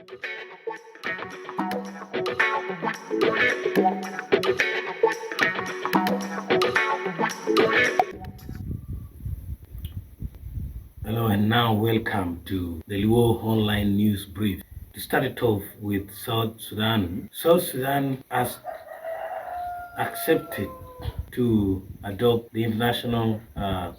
Hello and now welcome to the Luo Online News Brief. To start it off with South Sudan. South Sudan has accepted to adopt the International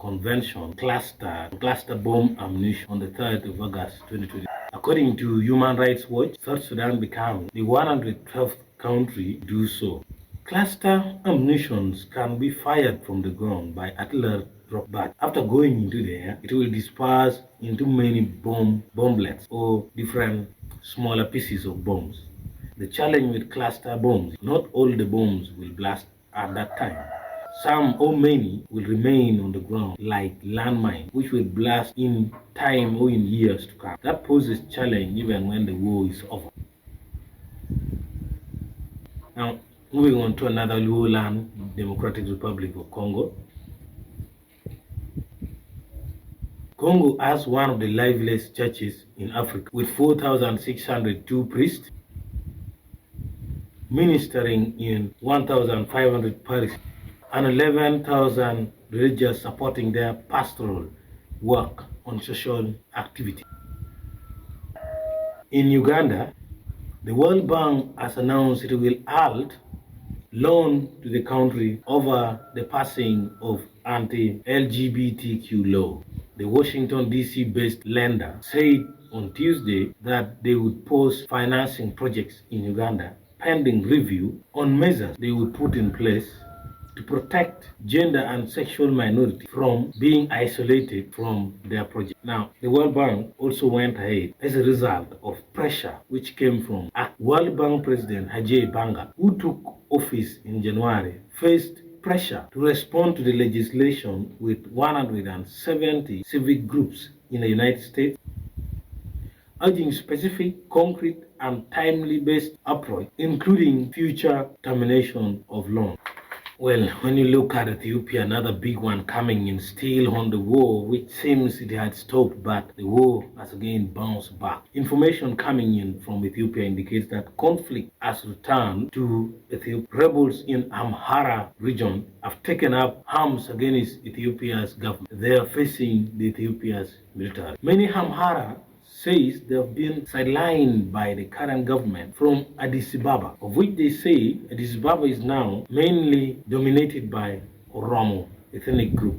Convention cluster bomb ammunition on the 3rd of August 2020. According to Human Rights Watch, South Sudan became the 112th country to do so. Cluster ammunitions can be fired from the ground by artillery drop, but after going into the air, it will disperse into many bomblets or different smaller pieces of bombs. The challenge with cluster bombs, not all the bombs will blast at that time. Some or many will remain on the ground like landmines, which will blast in time or in years to come. That poses challenge even when the war is over. Now, moving on to another Luo land, Democratic Republic of Congo. Congo has one of the liveliest churches in Africa, with 4,602 priests ministering in 1,500 parishes and 11,000 religious supporting their pastoral work on social activity. In Uganda, the World Bank has announced it will halt loan to the country over the passing of anti-LGBTQ law. The Washington, D.C.-based lender said on Tuesday that they would pause financing projects in Uganda pending review on measures they would put in place to protect gender and sexual minorities from being isolated from their project. Now, the World Bank also went ahead as a result of pressure which came from World Bank President Hajj Banga, who took office in January, faced pressure to respond to the legislation with 170 civic groups in the United States, urging specific, concrete, and timely-based approach, including future termination of loans. Well, when you look at Ethiopia, another big one coming in, still on the war, which seems it had stopped, but the war has again bounced back. Information coming in from Ethiopia indicates that conflict has returned to Ethiopia. Rebels in Amhara region have taken up arms against Ethiopia's government. They are facing the Ethiopia's military. Many Amhara says they have been sidelined by the current government from Addis Ababa, of which they say Addis Ababa is now mainly dominated by Oromo ethnic group.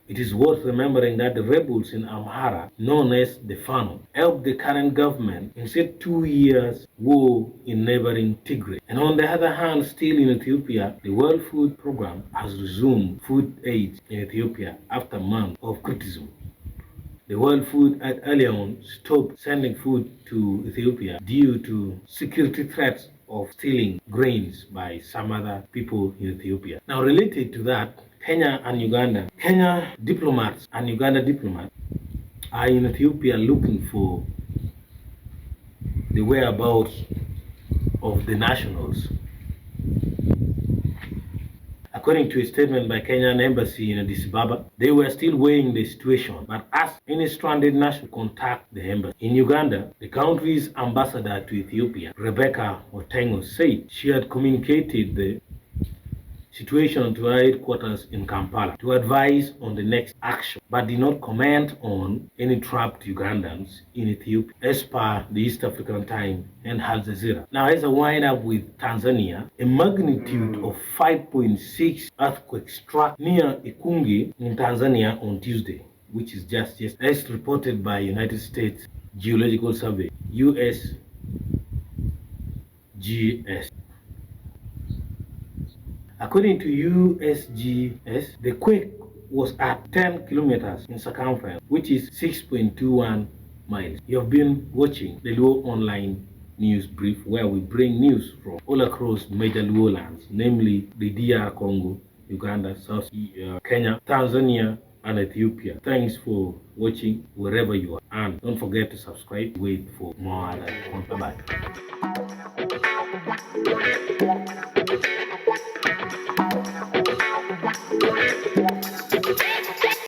It is worth remembering that the rebels in Amhara, known as the Fano, helped the current government in 2 years war in neighboring Tigray. And on the other hand, still in Ethiopia, the World Food Program has resumed food aid in Ethiopia after months of criticism. The World Food had earlier on stopped sending food to Ethiopia due to security threats of stealing grains by some other people in Ethiopia. Now, related to that, Kenya and Uganda. Kenya diplomats and Uganda diplomats are in Ethiopia looking for the whereabouts of the nationals. According to a statement by Kenyan embassy in Addis Ababa, they were still weighing the situation, but asked any stranded national to contact the embassy. In Uganda, the country's ambassador to Ethiopia, Rebecca Otengo, said she had communicated the situation to her headquarters in Kampala to advise on the next action, but did not comment on any trapped Ugandans in Ethiopia, as per the East African Time and Al Jazeera. Now, as I wind up with Tanzania, a magnitude of 5.6 earthquake struck near Ikungi in Tanzania on Tuesday, which is just yesterday, as reported by United States Geological Survey, USGS. According to USGS, the quake was at 10 kilometers in circumference, which is 6.21 miles. You have been watching the Luo Online News Brief, where we bring news from all across major Luo lands, namely the DR Congo, Uganda, South Kenya, Tanzania, and Ethiopia. Thanks for watching wherever you are. And don't forget to subscribe. Wait for more other content. Bye-bye.